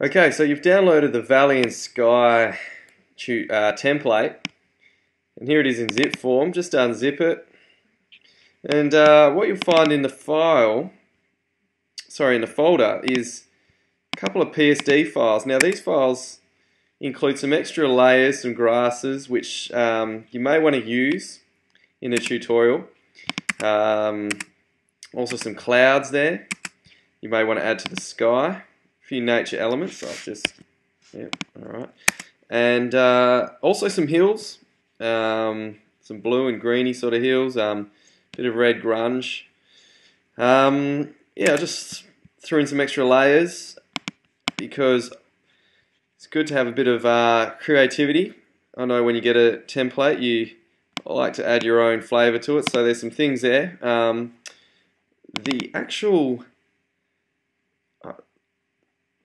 Okay, so you've downloaded the Valley and Sky template, and here it is in zip form. Just unzip it, and what you'll find in the in the folder, is a couple of PSD files. Now these files include some extra layers, some grasses, which you may want to use in a tutorial. Also some clouds there. You may want to add to the sky. A few nature elements. Alright. And also some hills. Some blue and greeny sort of hills. Bit of red grunge. I just threw in some extra layers because it's good to have a bit of creativity. I know when you get a template, you like to add your own flavour to it, so there's some things there. The actual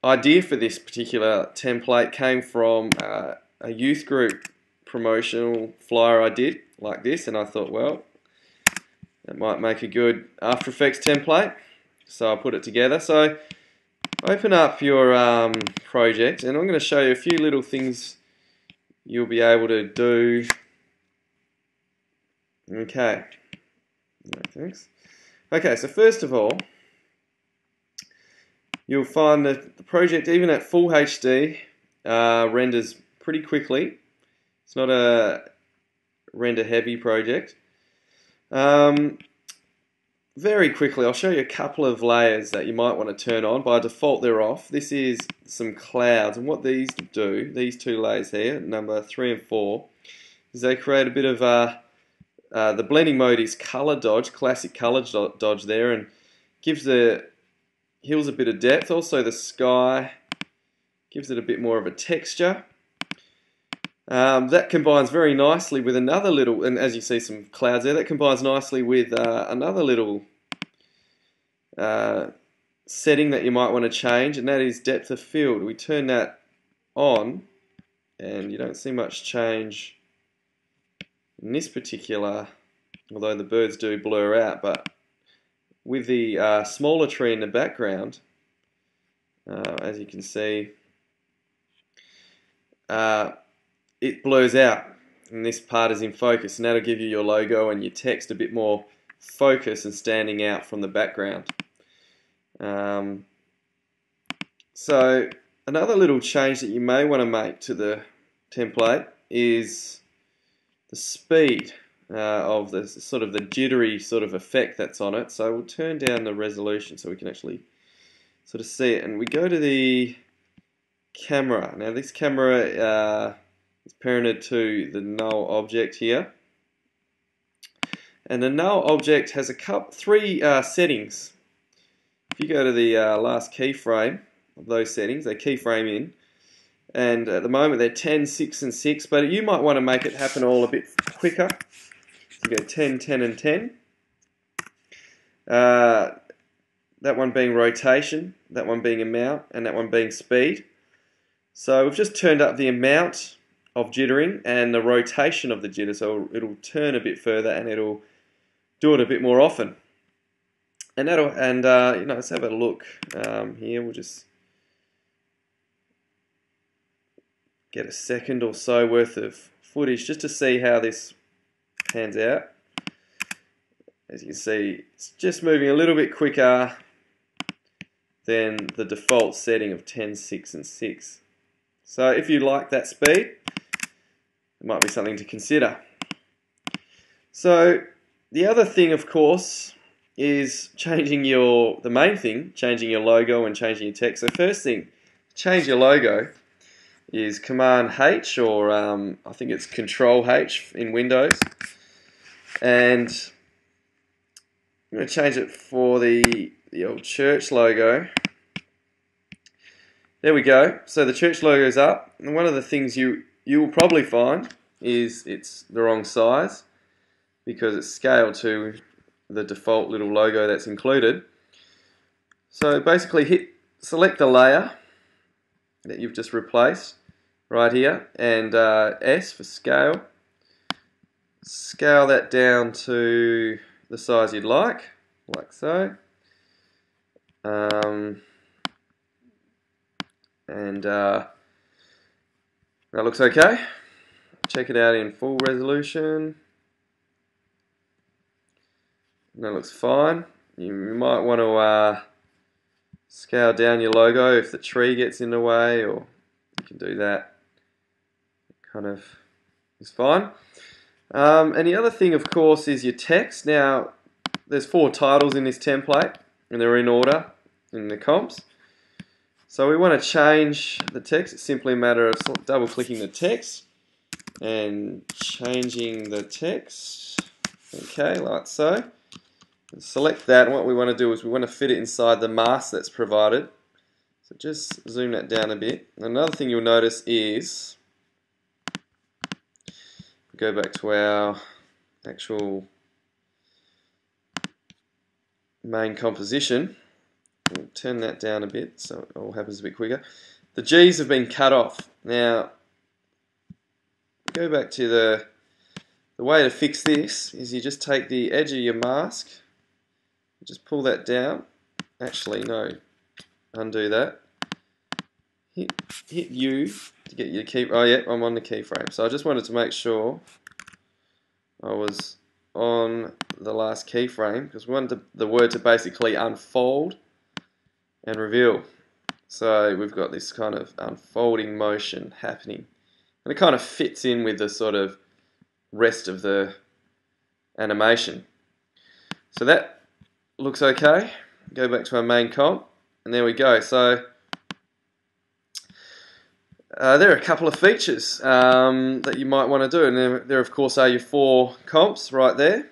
idea for this particular template came from a youth group promotional flyer I did like this, and I thought, well, that might make a good After Effects template, so I put it together. So open up your project, and I'm going to show you a few little things you'll be able to do. Okay. No, thanks. Okay, so first of all, you'll find that the project, even at full HD, renders pretty quickly. It's not a render heavy project. Very quickly, I'll show you a couple of layers that you might want to turn on. By default, they're off. This is some clouds, and what these do, these two layers here, number 3 and 4, is they create a bit of the blending mode is color dodge, classic color dodge there, and gives the hills a bit of depth. Also the sky gives it a bit more of a texture. That combines very nicely with another little, and as you see some clouds there, that combines nicely with another little setting that you might want to change, and that is depth of field. We turn that on, and you don't see much change in this particular, although the birds do blur out, but with the smaller tree in the background, as you can see, it blurs out, and this part is in focus, and that'll give you your logo and your text a bit more focus and standing out from the background. So another little change that you may want to make to the template is the speed of the sort of the jittery sort of effect that's on it. So we'll turn down the resolution so we can actually sort of see it, and we go to the camera. Now this camera is parented to the null object here, and the null object has three settings. If you go to the last keyframe of those settings, they keyframe in, and at the moment they're 10, 6 and 6, but you might want to make it happen all a bit quicker. So you go 10, 10 and 10. That one being rotation, that one being amount, and that one being speed. So we've just turned up the amount of jittering and the rotation of the jitter, so it'll turn a bit further and it'll do it a bit more often. And let's have a look here. We'll just get a second or so worth of footage just to see how this pans out. As you can see, it's just moving a little bit quicker than the default setting of 10, 6 and 6. So if you like that speed, it might be something to consider. So the other thing, of course, is changing your logo and changing your text. So first thing, change your logo is Command H, or I think it's Control H in Windows, and I'm going to change it for the old church logo. There we go. So the church logo is up, and one of the things you will probably find is it's the wrong size because it's scaled to the default little logo that's included. So basically select the layer that you've just replaced right here, and S for scale. Scale that down to the size you'd like so. and that looks okay. Check it out in full resolution. That looks fine. You might want to scale down your logo if the tree gets in the way, or you can do that. Kind of is fine. And the other thing, of course, is your text. Now, there's 4 titles in this template, and they're in order in the comps. So we want to change the text. It's simply a matter of double-clicking the text and changing the text. Okay, like so. Select that, and what we want to do is we want to fit it inside the mask that's provided. So just zoom that down a bit. Another thing you'll notice is, go back to our actual main composition. We'll turn that down a bit so it all happens a bit quicker. The G's have been cut off. Now, go back to the way to fix this is you just take the edge of your mask, just pull that down. Actually, no, undo that. Hit U to get your key. Oh yeah, I'm on the keyframe. So I just wanted to make sure I was on the last keyframe because we wanted the word to basically unfold and reveal. So we've got this kind of unfolding motion happening, and it kind of fits in with the sort of rest of the animation. So that looks okay. Go back to our main comp, and there we go. So there are a couple of features that you might want to do, and there of course are your 4 comps right there.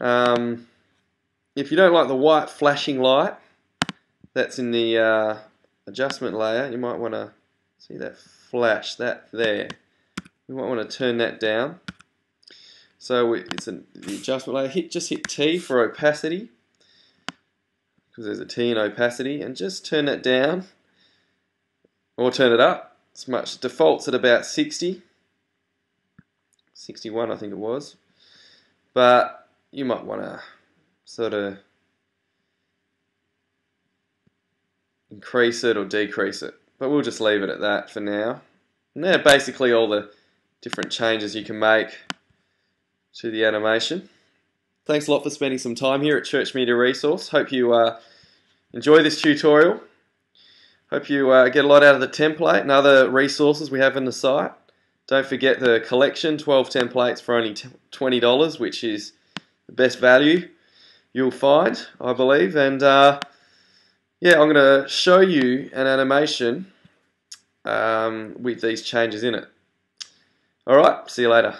If you don't like the white flashing light that's in the adjustment layer, you might want to see that flash, that there. You might want to turn that down. So it's the adjustment layer. Just hit T for opacity, because there's a T in opacity, and just turn that down or turn it up. It's much defaults at about 60, 61 I think it was, but you might want to sort of increase it or decrease it, but we'll just leave it at that for now. And they're basically all the different changes you can make to the animation. Thanks a lot for spending some time here at Church Media Resource. Hope you enjoy this tutorial. Hope you get a lot out of the template and other resources we have on the site. Don't forget the collection, 12 templates for only $20, which is the best value you'll find, I believe. And yeah, I'm going to show you an animation with these changes in it. Alright, see you later.